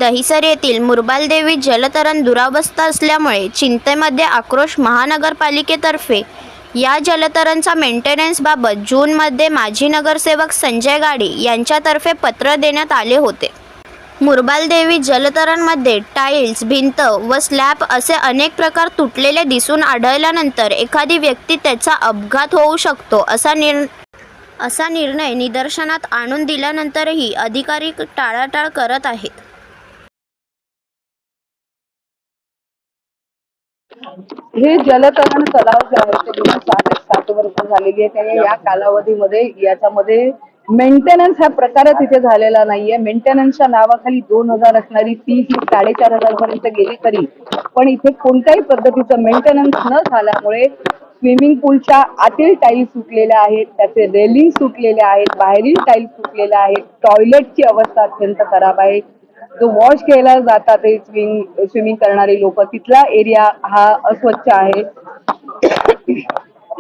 दहिसर येथील मुरबालदेवी जलतरण दुरावस्था असल्यामुळे चिंतेमध्ये आक्रोश महानगरपालिकेतर्फे या जलतरणचा मेंटेनन्सबाबत जूनमध्ये माजी नगरसेवक संजय गाडी यांच्यातर्फे पत्र देण्यात आले होते। मुरबालदेवी जलतरणमध्ये टाइल्स, भिंत व स्लॅब असे अनेक प्रकार तुटलेले दिसून आढळल्यानंतर एखादी व्यक्ती त्याचा अपघात होऊ शकतो असा निर्णय निदर्शनात आणून दिल्यानंतरही अधिकारी टाळाटाळ करत आहेत। हे जलतरण तलाव जे आहे ते 7 वर्ष झालेली आहे। त्याने या कालावधीमध्ये याच्यामध्ये मेंटेनन्स हा प्रकारच इथे झालेला नाहीये। मेंटेनन्सच्या नावाखाली 2000 असणारी फी ही 4500 पर्यंत गेली तरी पण इथे कोणत्याही पद्धतीचं मेंटेनन्स न झाल्यामुळे स्विमिंग पूलच्या आतील टाईल्स सुटलेल्या आहेत, त्याचे रेलिंग सुटलेले आहेत, बाहेरील टाईल्स सुटलेल्या आहेत, टॉयलेटची अवस्था अत्यंत खराब आहे। जो वॉश केला जातात ते स्विमिंग करणारे लोक, तिथला एरिया हा अस्वच्छ आहे।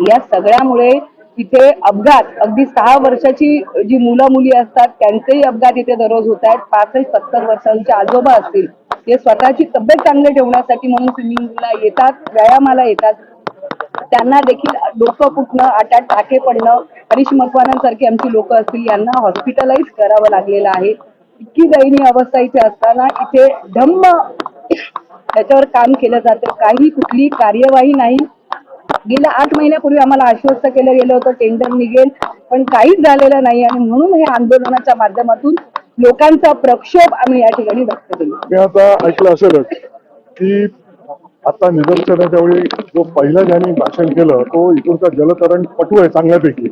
या सगळ्यामुळे इथे अपघात, अगदी 6 वर्षाची जी मुलं मुली असतात त्यांचेही अपघात इथे दररोज होत आहेत। 65-70 वर्षांचे आजोबा असतील, ते स्वतःची तब्येत चांगली ठेवण्यासाठी म्हणून स्विमिंगला येतात, व्यायामाला येतात, त्यांना देखील डोकं फुटणं, आटात टाके पडणं, हरीश मकवानांसारखी आमची लोक असतील यांना हॉस्पिटलाइज करावं लागलेलं आहे। इतकी दयनीय अवस्था इथे असताना इथे धम्म त्याच्यावर काम केलं जातं, काही कुठली कार्यवाही नाही। गेल्या 8 महिन्यापूर्वी आम्हाला आश्वस्त केलं गेलं होतं टेंडर निघेल, पण काहीच झालेलं नाही आणि म्हणून हे आंदोलनाच्या माध्यमातून लोकांचा प्रक्षोभ आम्ही या ठिकाणी व्यक्त केला। मी आता ऐकलं असेलच की आता निदर्शनाच्या वेळी जो पहिला ज्यांनी भाषण केलं तो इकडचा जलतरण पटू आहे चांगल्यापैकी,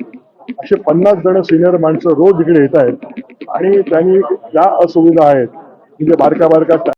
असे 50 जण सिनियर माणसं रोज इकडे येत आहेत आणि त्यांनी ज्या असुविधा आहेत म्हणजे बारक्या